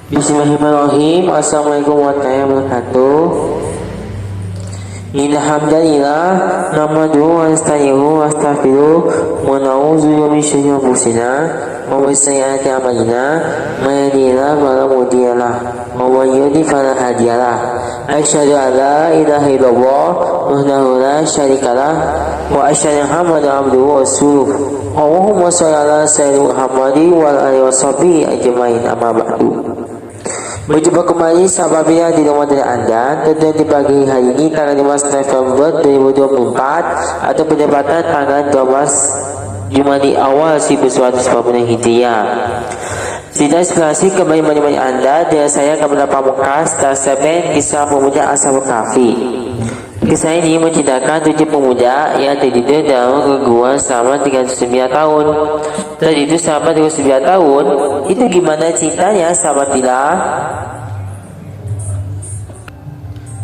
Bismillahirrahmanirrahim. Assalamualaikum warahmatullahi wabarakatuh. Alhamdulillah, nahmaduhu wa nasta'inuhu wa nastaghfiruh wa na'udzu min syururi anfusina wa min sayyiati a'malina may yahdihillahu fala mudilla lahu wa may yudlil fala hadiya lahu. Asyhadu an la ilaha illallah wahdahu la syarika lahu wa asyhadu anna Muhammadan abduhu wa rasuluh. Allahumma shalli ala sayyidina Muhammadin wa ala alihi washabihi ajmain, amma ba'du. Berjumpa kembali sahabat bila di rumah dari Anda. Tentu di pagi hari ini tanggal 15 November 2024 atau pendapatan tanggal 12 Jumadi awal 1440 Hijriah. Cerita inspirasi kembali menemani Anda dengan saya kepada Pamungkas Tarsemen, kisah pemuda Ashabul Kahfi. Kisah ini menceritakan 7 pemuda yang tertidur dalam keguguran selama 39 tahun. Tertidur selama 39 tahun, itu gimana ceritanya sahabat bila?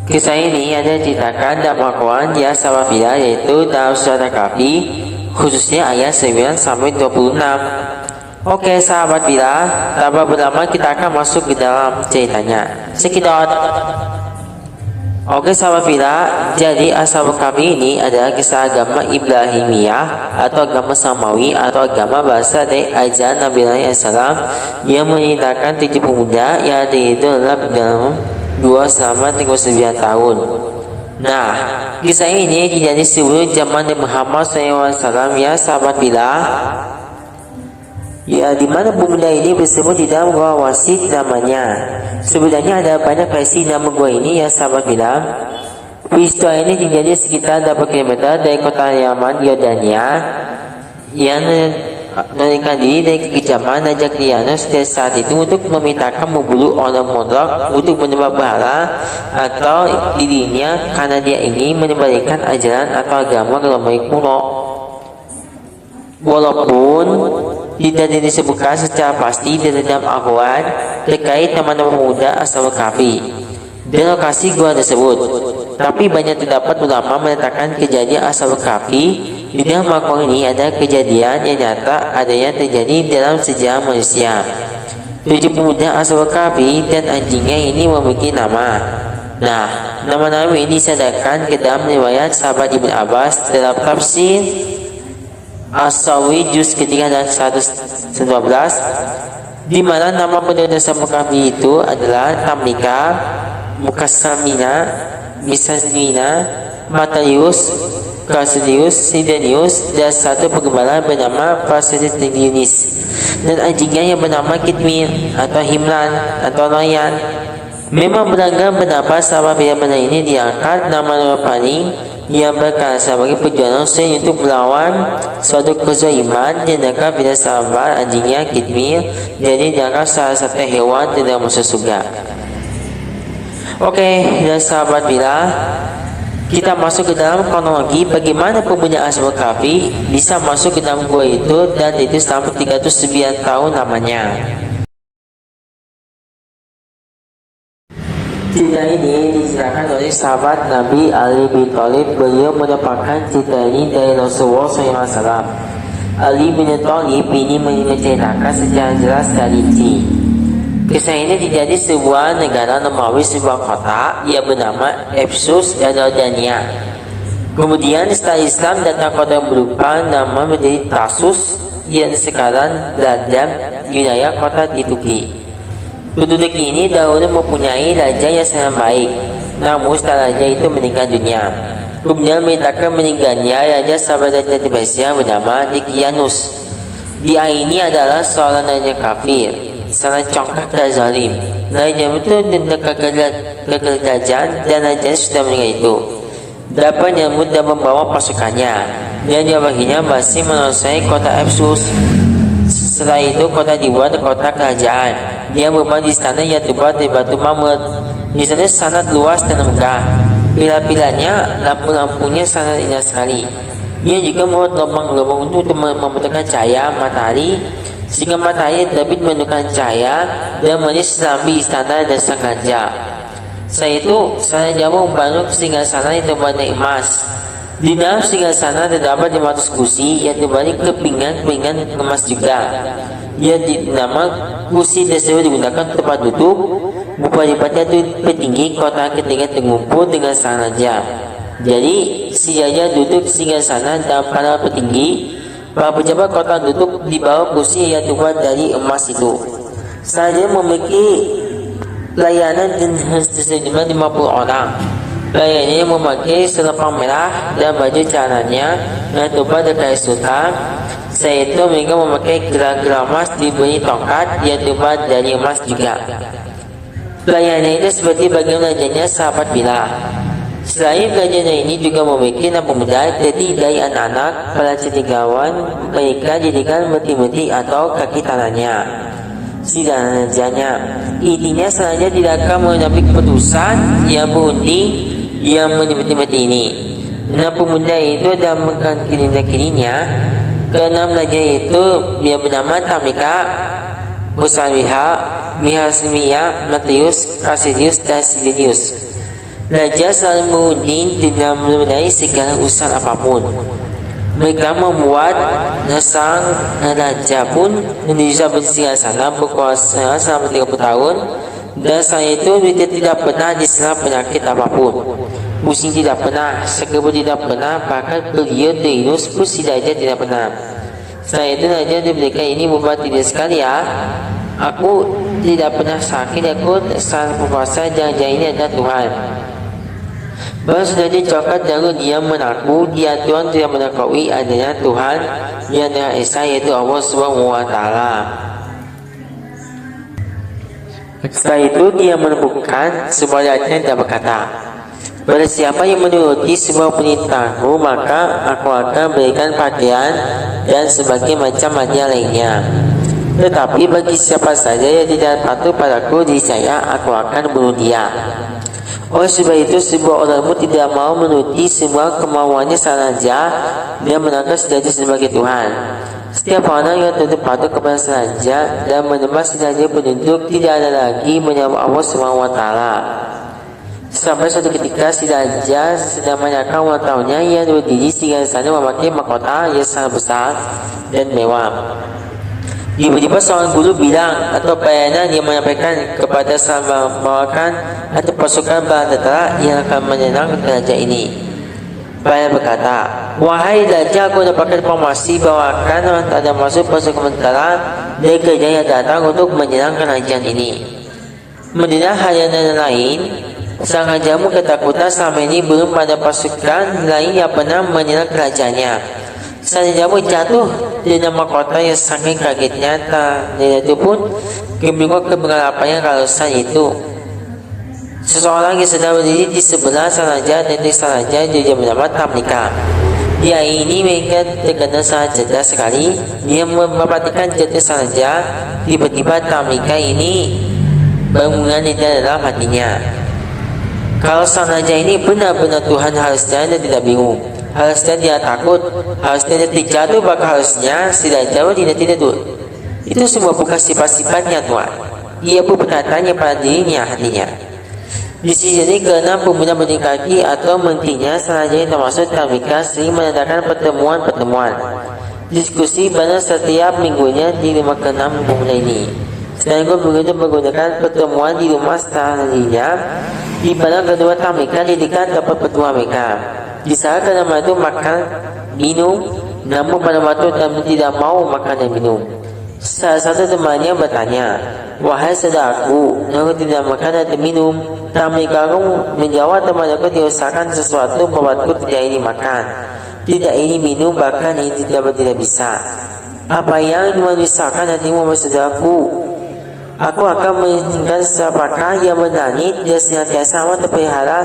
Kisah ini ada ceritakan dalam Al-Quran ya sahabat bila, yaitu dalam surat Kahfi, khususnya ayat 9 sampai 26. Oke sahabat bila, tanpa berlama kita akan masuk ke dalam ceritanya. Sekitar. Oke sahabat bila, jadi Ashabul Kahfi ini adalah kisah agama Ibrahimiyah atau agama Samawi atau agama bahasa dari ajaran Nabi SAW yang menceritakan 7 pemuda yang tertidur dalam gua selama 39 tahun. Nah, kisah ini terjadi sebelum zaman Nabi Muhammad SAW ya sahabat bila. Ya, di mana pemuda ini bersembunyi di dalam gua Wasit namanya. Sebenarnya ada banyak versi nama gua ini ya sahabat bilang. Peristiwa ini terjadi sekitar 80 km dari kota Yaman, Yordania, yang melarikan diri dari kekejaman Najarianus dan saat itu untuk memintakan membunuh orang mondok untuk menyembah berhala atau dirinya karena dia ingin mengembalikan ajaran atau agama Romawi kuno. Walaupun tidak disebutkan secara pasti di dalam Al-Quran terkait nama-nama pemuda Ashabul Kahfi dan lokasi gua tersebut, tapi banyak terdapat ulama menyatakan kejadian Ashabul Kahfi di dalam Al-Quran ini ada kejadian yang nyata adanya terjadi dalam sejarah manusia. 7 pemuda Ashabul Kahfi dan anjingnya ini memiliki nama. Nah, nama-nama ini disadarkan ke dalam riwayat sahabat Ibn Abbas dalam tafsir As-Sawi juz ketiga dan 112, di mana nama penduduk Ashabul Kahfi itu adalah Tamlika, Mukassamina, Misasmina, Matayus, Kasilius, Sidenius, dan satu penggembala bernama Fasilius, dan anjingnya yang bernama Kitmir atau Himlan atau Noyan. Memang beragam pendapat sahabat yang benar ini diangkat nama-nama paling yang berkata sebagai perjuangan Hussein untuk melawan suatu kezaliman dan dianggap bila sahabat anjingnya Kitmir jadi dianggap salah satu hewan dalam masuk surga. Oke, dan sahabat bila kita masuk ke dalam kronologi bagaimana pemuda Ashabul Kahfi bisa masuk ke dalam gua itu dan itu selama 39 tahun namanya. Cerita ini diceritakan oleh sahabat Nabi Ali bin Thalib. Beliau mendapatkan cerita ini dari Rasulullah SAW. Ali bin Thalib ini menceritakan secara jelas dan rinci. Kisah ini terjadi sebuah negara Romawi, sebuah kota yang bernama Ephesus dan Yordania. Kemudian setelah Islam datang kota yang berupa nama menjadi Tarsus yang sekarang berada di wilayah kota di Turki. Penduduk ini dahulu mempunyai raja yang sangat baik, namun setelah raja itu meninggal dunia. Kemudian menceritakan meninggalnya raja sahabat raja di Persia bernama Dikianus. Dia ini adalah seorang raja kafir, sangat congkak dan zalim. Raja itu gagal kerajaan dan raja sudah meninggal itu dapat menyambut dan membawa pasukannya, dan akhirnya masih menguasai kota Ephesus. Setelah itu kota dibuat kota kerajaan. Dia bermain di sana yang terbuat dari batu marmer. Di sana sangat luas dan megah. Pilar-pilarnya, lampu-lampunya sangat indah sekali. Dia juga membuat lubang-lubang untuk memberikan cahaya matahari sehingga matahari terbit menunjukkan cahaya dan menulis selambi istana dan sang raja. Setelah itu, sana jauh membangun singgah sana yang terbuat dari emas. Di dalam singgasana terdapat 500 kursi yang terbalik ke pinggan emas juga. Yang dinamakan kursi tersebut digunakan tempat duduk bupati-bupati atau petinggi kota ketika terkumpul dengan sang raja. Jadi si raja duduk singgasana dan para petinggi, para pejabat kota duduk di bawah kursi yang terbuat dari emas itu. Saja memiliki pelayanan dan sejumlah 50 orang. Pelayannya memakai selapang merah dan baju calannya yang terbuat dari kayu sultan. Selain itu mereka memakai gelang-gelang emas diberi tongkat yang terbuat dari emas juga. Pelayannya itu seperti bagaimana rajanya sahabat Bila. Selain pelayannya ini juga memiliki 6 pemuda terdiri dari anak-anak para cendekiawan. Mereka jadikan meti-meti atau kaki tangannya. Sidang rajanya intinya sengaja tidak akan mengambil keputusan yang berunding yang menyebut-nyebut ini. 6 pemuda itu dan megang kirinya. Keenam raja itu dia bernama Tamika, Usaliha, Mihasmia, Matius, Kasilius, dan Silenius. Raja selalu mengundi tidak mengenai segala urusan apapun. Mereka membuat sang raja pun bisa bersinggasana berkuasa selama 30 tahun. Dan selain itu dia tidak pernah diserang penyakit apapun. Pusing tidak pernah, sekebut tidak pernah, bahkan beliau terhidus pun si raja tidak pernah. Selain itu raja diberikan ini membuat tidak sekali ya. Aku tidak pernah sakit, aku sang penguasa jangan-jangan ini adalah Tuhan. Baru sudah dicoklat lalu dia mengaku dia Tuhan tidak mengetahui adanya Tuhan yang Maha Esa yaitu Allah Subhanahu wa Ta'ala. Setelah itu dia menemukan sebuah ayat yang berkata, pada siapa yang menuruti sebuah perintahku maka aku akan berikan pakaian dan sebagai macam hadiah lainnya. Tetapi bagi siapa saja yang tidak patuh padaku niscaya aku akan bunuh dia. Oleh sebab itu sebuah orangmu tidak mau menuruti semua kemauannya sang raja dan menangkap si raja sebagai Tuhan. Setiap orang yang tunduk patuh kepada si raja dan menyembah si raja penduduk tidak ada lagi menyembah Allah Subhanahu wa Ta'ala. Sampai suatu ketika si raja sedang merayakan ulang tahunnya yang berdiri singgasana memakai mahkota yang sangat besar dan mewah. Tiba-tiba seorang guru bilang atau pelayanan yang menyampaikan kepada sang bawakan atau pasukan bala tentara yang akan menyerang raja ini. Pelayan berkata, wahai raja, aku dapatkan informasi bawakan orang tak ada masuk pasukan tentara dari kerja yang datang untuk menyerang kerajaan ini. Mendengar hal yang lain, sang rajamu ketakutan selama ini belum pada pasukan lain yang pernah menyerang kerajaannya. Sang rajamu jatuh di nama kota yang saking kagetnya dan itu pun kebingungan kebengalapannya kalau sang itu. Seseorang yang sedang berdiri di sebelah sang raja dan di sang raja juga bernama Tamika. Dia ini mereka terkenal sangat cerdas sekali. Dia memperhatikan jatuh sang raja. Tiba-tiba Tamika ini bangunan di dalam hatinya. Kalau sang raja ini benar-benar Tuhan harusnya dia tidak bingung. Harusnya dia takut, harusnya dia terjatuh, maka harusnya si raja tidak tidur. Itu semua bukan sifat-sifatnya Tuhan. Ia pun bertanya pada dirinya hatinya. Di sini keenam pemuda berdiri kaki atau menterinya sang raja yang termasuk Tamika sering mengadakan pertemuan-pertemuan diskusi pada setiap minggunya di rumah keenam pemuda ini. Selain itu begitu menggunakan pertemuan di rumah sang raja di mana kedua Tamika didirikan dapat pertemuan mereka. Di saat kedua itu makan minum, namun pada waktu Tamika tidak mau makan dan minum. Salah satu temannya bertanya, wahai saudaraku, aku tidak makan dan minum. Tamika menjawab, teman aku diusahakan sesuatu membuatku tidak ingin makan, tidak ingin minum, bahkan ini tidak bisa. Apa yang memisahkan hatimu saudaraku? Aku akan menginginkan siapakah yang berani dan senantiasa amat terpelihara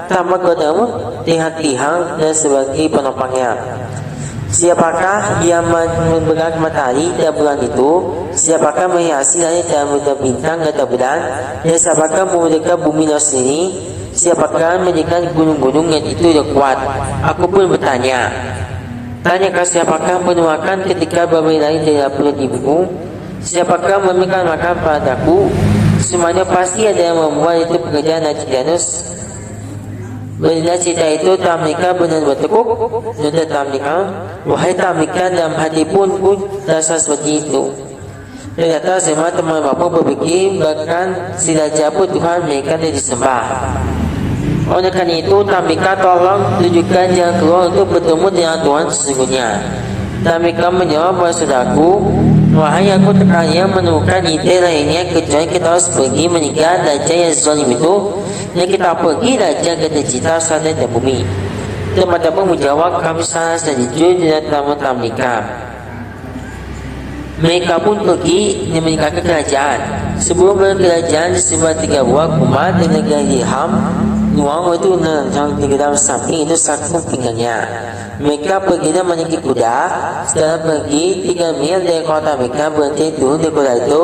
tanpa godamu tiang-tiang dan sebagai penopangnya. Siapakah yang memberikan matahari dan bulan itu? Siapakah menghiasi langit dan bintang dan bulan? Dan siapakah memerdeka bumi sendiri? Siapakah menjadikan gunung-gunung yang itu yang kuat? Aku pun bertanya, tanyakan siapakah menuakan ketika bermain langit dari perut ibumu? Siapakah memberikan makan padaku? Semuanya pasti ada yang membuat itu pekerjaan Najidanus. Bila cita itu tamika benar bertekuk, sudah tamika, wahai tamika dalam hati pun rasa seperti itu. Ternyata semua teman bapak berpikir bahkan sila jabut Tuhan mereka yang disembah. Oleh karena itu, tamika tolong tunjukkan jalan keluar untuk bertemu dengan Tuhan sesungguhnya. Tamika menjawab, saudaraku, wahai aku terkaya menemukan ide lainnya kecuali kita harus pergi meninggal raja yang zalim itu. Yang kita pergi raja kata cita sana dan bumi. Teman-teman pun menjawab, kami sangat setuju dengan tamu-tamu nikah. Mereka pun pergi dan meninggalkan kerajaan. Sebelum berkerajaan disebut 3 buah kumat dengan dirham. Nuang itu menerang di dalam samping itu satu pinggangnya. Mereka pergi dan menaiki kuda. Setelah pergi 3 mil dari kota mereka berhenti turun di kuda itu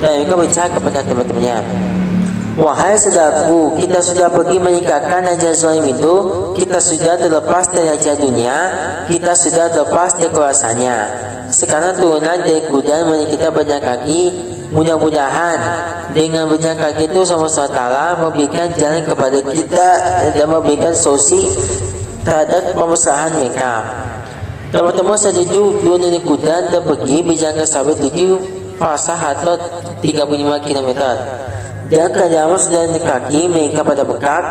dan mereka bercakap kepada teman-temannya. Wahai saudaraku, kita sudah pergi meninggalkan raja zalim itu, kita sudah terlepas dari raja dunia, kita sudah terlepas dari kuasanya. Sekarang turunlah dari kuda dan kita berjalan kaki. Mudah-mudahan dengan berjalan kaki itu sama-sama memberikan jalan kepada kita dan memberikan solusi terhadap permasalahan mereka. Teman-teman setuju turun dari kuda dan pergi berjalan sampai 7 fasa atau 35 km. Dan kerajaan sudah di kaki mereka pada bekat.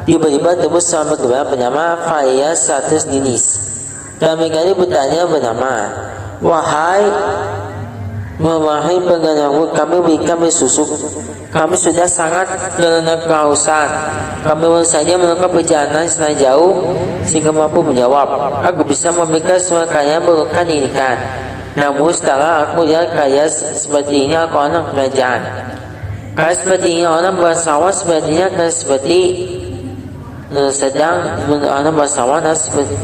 Tiba-tiba tembus sama kedua bernama Faya 100 dinis. Dan mereka ini bertanya bernama, wahai pengganamu, kami berikan susu. Kami sudah sangat terkena kehausan. Kami baru saja melakukan perjalanan sangat jauh sehingga mampu menjawab, aku bisa memberikan semua kaya berkat ini kan. Namun setelah aku lihat kaya seperti ini, aku anak kerajaan. Kaya seperti ini orang bangsawan sepertinya kan seperti sedang orang bangsawan seperti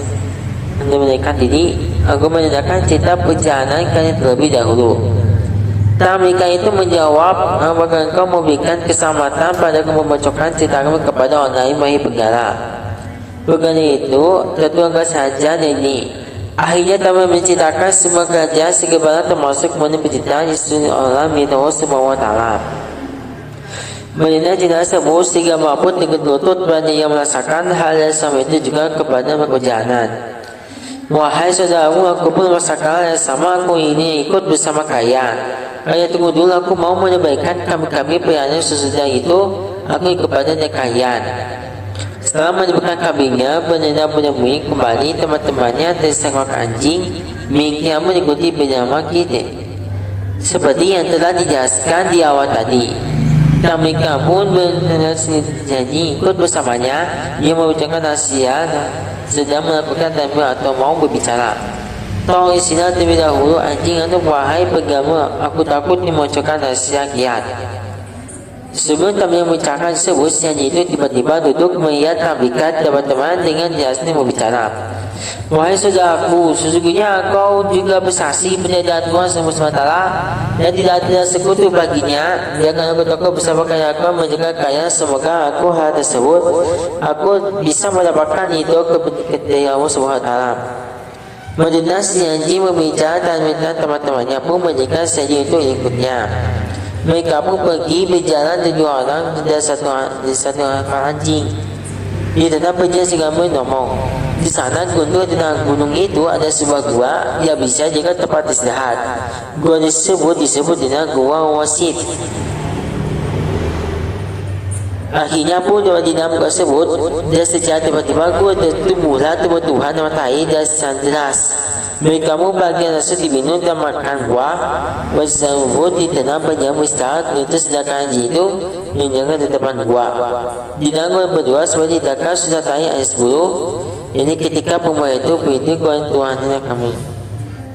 menaikkan diri. Aku menandakan cerita perjalanan kalian terlebih dahulu. Mereka itu menjawab, apakah engkau memberikan keselamatan pada kamu membocokkan cerita kamu kepada orang lain wahai penggala? Bukan itu, tentu engkau saja ini. Akhirnya kami menceritakan semua kerajaan segala termasuk mengenai penciptaan Yesus Allah minta subhanahu wa ta'ala. Mengenai jelas tersebut sehingga mampu dengan lutut banyak yang merasakan hal yang sama itu juga kepada perjalanan. Wahai saudaraku, aku pun merasakan hal yang sama. Aku ini ikut bersama kalian. Kalian tunggu dulu, aku mau menyampaikan kami perjalanan sesudah itu. Aku ikut kepada kalian. Setelah menyebutkan kambingnya, benar menemui kembali teman-temannya dari seekor anjing. Mereka mengikuti bernama kita, seperti yang telah dijelaskan di awal tadi. Dan mereka pun berjanji ikut bersamanya. Ia membicarakan nasihat sedang melakukan tampil atau mau berbicara. Tolong istilah terlebih dahulu anjing untuk wahai pegama, aku takut dimocokkan nasihat kiat. Sebelum kami membicarakan tersebut, janji itu tiba-tiba duduk melihat tabikat teman-teman dengan jelasnya berbicara. Wahai saudaraku, sesungguhnya engkau juga bersaksi pada Tuhan SWT dan tidak ada sekutu baginya. Jangan aku takut bersama kalian aku menjaga kalian. Semoga aku hal tersebut aku bisa mendapatkan itu dari Allah SWT. Mendengar si anjing berbicara dan minta teman-temannya pun menjaga saja untuk ikutnya. Mereka pun pergi berjalan 7 orang dan satu anjing. Dia tetap berjalan sehingga menomong. Di sana gunung itu ada sebuah gua yang bisa juga tempat istirahat. Gua disebut dengan gua wasit. Akhirnya pun di dalam gua tersebut, dan secara tiba-tiba gua tumbuhlah tumbuh-tumbuhan matahari dan jelas. Mereka pun bagian nasi diminum dan makan buah. Bersambut di tanah penjamu istirahat. Itu sedangkan anjing itu menjaga di depan gua. Di dalam gua berdua seperti takkan sudah tanya ayat 10. Ini ketika pembawa itu beritahu Tuhannya kami.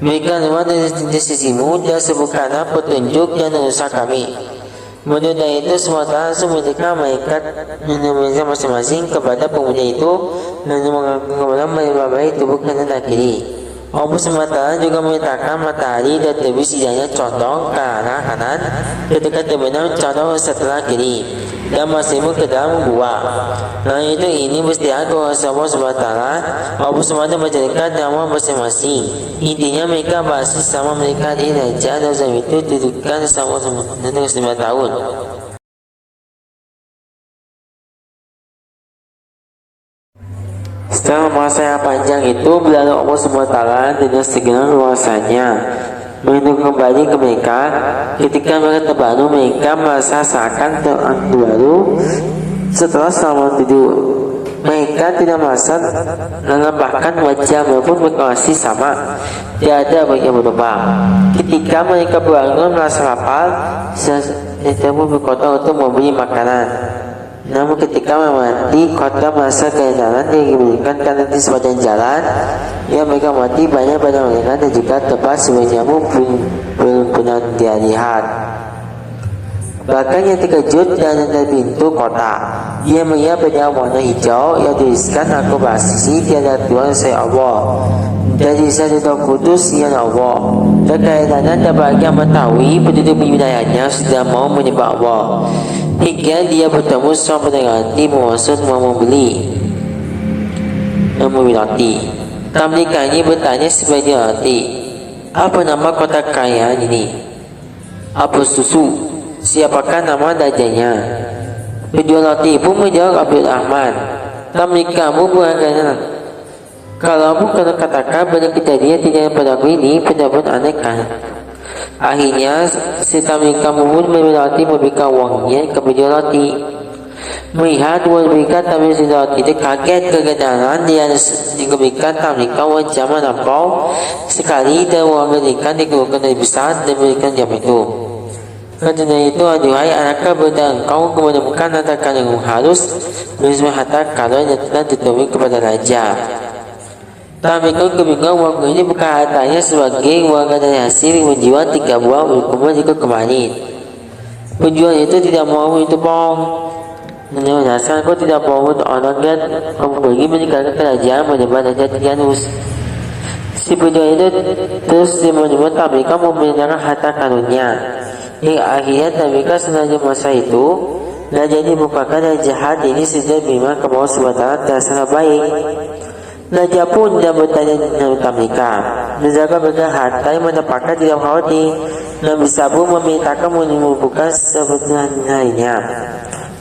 Mereka lewat dari sisimu dan sebutkanlah petunjuk yang merusak kami. Menurut itu semua langsung mereka menemukan masing-masing kepada pemuda itu dan mengaku baik tubuh kanan dan kiri. Allah SWT juga memintakan matahari dan terbit sidangnya condong ke arah kanan ketika terbenam condong setelah kiri dan masihmu ke dalam gua. Nah itu ini beristirahat ke Allah SWT. Allah SWT menjadikan nama masing-masing. Intinya mereka masih sama mereka di raja dan zaman itu dudukkan sama 9 tahun. Setelah masa yang panjang itu, berlalu Allah SWT dengan segala luasannya menuju kembali ke mereka. Ketika mereka terbangun, mereka merasa seakan baru setelah selama tidur. Mereka tidak merasa lelah, bahkan wajah maupun mereka masih sama, tidak ada yang berubah. Ketika mereka bangun merasa lapar, mereka berkata untuk membeli makanan. Namun ketika mati, kota merasa keenakan yang diberikan karena di sepanjang jalan yang mereka mati banyak pada mereka dan juga tempat sebenarnya belum pernah dia lihat. Bahkan yang terkejut dan dari pintu kota, ia melihat bendera warna hijau yang tuliskan aku bersaksi tiada Tuhan selain Allah, jadi saya tidak kudus yang Allah. Kekaisaran dan bahagia mengetahui penduduk wilayahnya sudah mau menyembah Allah. Hingga dia bertemu seorang pedagang bermaksud mau membeli roti. Tamlikan ini bertanya sebagai roti, apa nama kota kaya ini? Apa susu? Siapakah nama rajanya? Penjual roti pun menjawab Abdul Rahman. Tamlikamu berkata, kalau bukan katakan pada kejadian tidak padaku ini pendapat aneh kan? Akhirnya si tamlikamu pun membeli roti, memberikan uangnya ke penjual roti. Melihat memberikan tamlikan roti itu kaget kegedaran dia diberikan tamlikan uang zaman lampau sekali dan uang berikan dikeluarkan dari besar dan berikan jam itu. Kerana itu, aduhai anakku, benda engkau menemukan katakan yang harus berisma harta kalau yang telah ditutupi kepada raja. Tamlikan kebingungan uang ini bukan hartanya sebagai uang dari hasil menjual 3 buah hukuman jika kembali. Penjual itu tidak mau itu bohong. Menurut dasar kau tidak bohong orang yang kamu pergi meninggalkan kerajaan menyebab Raja Tianus. Si penjual itu terus menyebut tamlikan memindahkan harta karunnya. Hingga akhirnya tamlikan selanjutnya masa itu Raja ini merupakan yang jahat ini sudah beriman ke Allah SWT dasar baik. Raja pun dia bertanya dengan tamlikan, menjaga berkah harta yang mendapatkan tidak khawatir dan bisa pun memintakan menyembuhkan sebenarnya.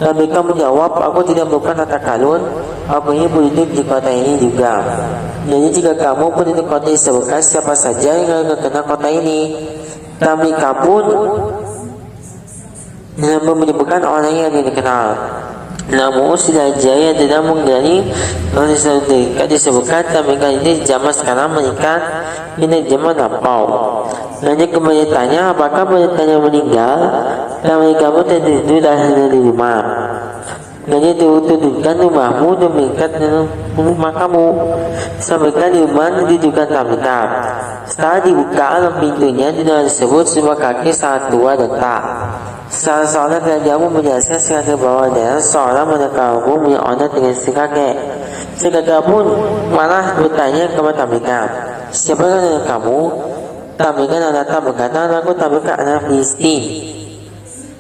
Tamlikan menjawab, aku tidak merupakan harta karun, aku ini penduduk di kota ini juga. Jadi jika kamu penduduk kota ini sebutkan siapa saja yang kenal kota ini. Tamlikan pun menyebutkan orang yang dikenal. Namun si raja yang tidak mengenali mereka disebutkan tamlikan ini zaman sekarang menikah ini zaman lampau. Raja kembali tanya apakah beritanya meninggal. Tamlikan pun tertidur di rumah. Raja tutupkan rumahmu dan mengikat rumah kamu. Sampaikan di rumah ditutupkan tamlikan. Setelah dibuka alam pintunya dengan disebut sebuah kaki sangat tua dan tak. Salah seorang rajamu menjelaskan si kakek bahwa dia seorang menekamu punya honor dengan si kakek. Si kakek pun malah bertanya kepada tamlikan, siapakah kamu? Tamlikan anak berkata, aku tamlikan anak Filistin.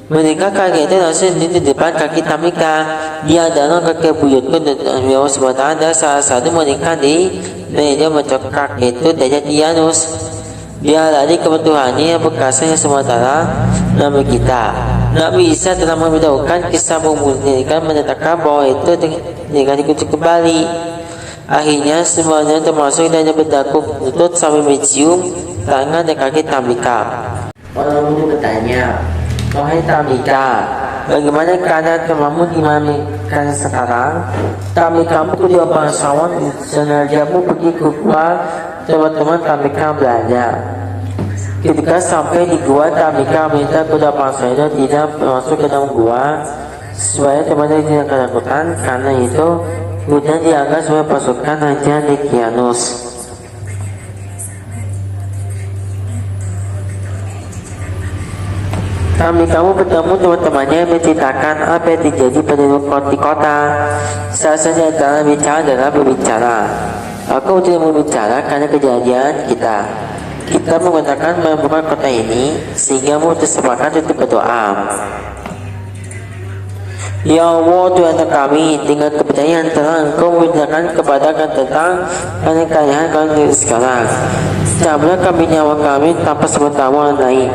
Mereka kakek itu langsung di depan kaki tamlikan. Dia adalah kakek buyutku dan Allah SWT ada salah satu mereka di meja mencokak itu Raja Tianus. Dia lari ke Tuhannya yang perkasa yang sementara nama kita. Nabi Isa telah memberitahukan kisah memulihkan menyatakan bahwa itu dengan ikut kembali. Akhirnya semuanya termasuk dan berdaku lutut sambil mencium tangan dan kaki tamlikan. Orang itu bertanya, wahai tamlikan, bagaimana keadaan kamu dimanakan sekarang? Tamlikan pun kedua bangsawan sengajamu pergi keluar teman-teman tamlikan belajar. Ketika sampai di gua, tamlikan minta kedua bangsa itu tidak masuk ke dalam gua supaya teman-teman tidak ketakutan. Karena itu kemudian dianggap sebagai pasukan Raja Tianus. Tamlikan bertemu teman-temannya yang menceritakan apa yang terjadi pada di kota. Salah satu antara bicara adalah berbicara. Aku tidak berbicara karena kejadian kita. Kita menggunakan membuka kota ini sehingga sepakat untuk berdoa. Ya Allah Tuhan kami, dengan kepercayaan telah Engkau memberitakan kepada kami tentang kekayaan kami sekarang. Cabutlah kami nyawa kami tanpa sepengetahuan lain.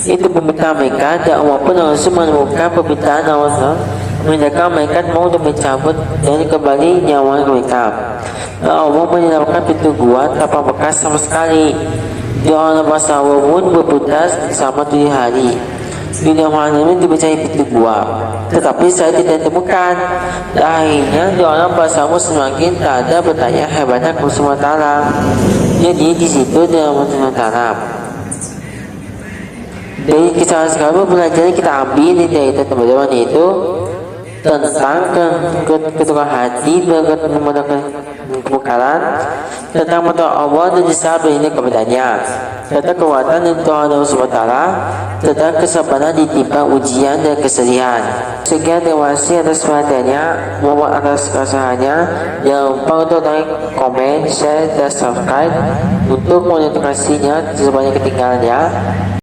Itu permintaan mereka dan Allah pun langsung menemukan permintaan Allah menjaga mereka mau untuk mencabut dari kembali nyawa mereka. Allah menyelamatkan pintu gua tanpa bekas sama sekali. Doa masa pun berputar selama 7 hari. Bila mana dipercayai pintu gua, tetapi saya tidak temukan. Akhirnya doa bersama semakin tak ada bertanya hebatnya ke SWT. Jadi di situ dalam SWT. Dari kisah sekarang belajar kita ambil dari teman-teman itu tentang ketukar hati dan kemungkaran, tentang mata Allah dan disabar ini kepadanya, tentang kekuatan dan Tuhan Allah SWT, tentang kesabaran ditimbang ujian dan kesedihan. Sekian terima kasih atas perhatiannya, mohon atas kesahannya. Jangan lupa untuk like, komen, share, dan subscribe untuk monitorasinya sebanyak ketinggalannya.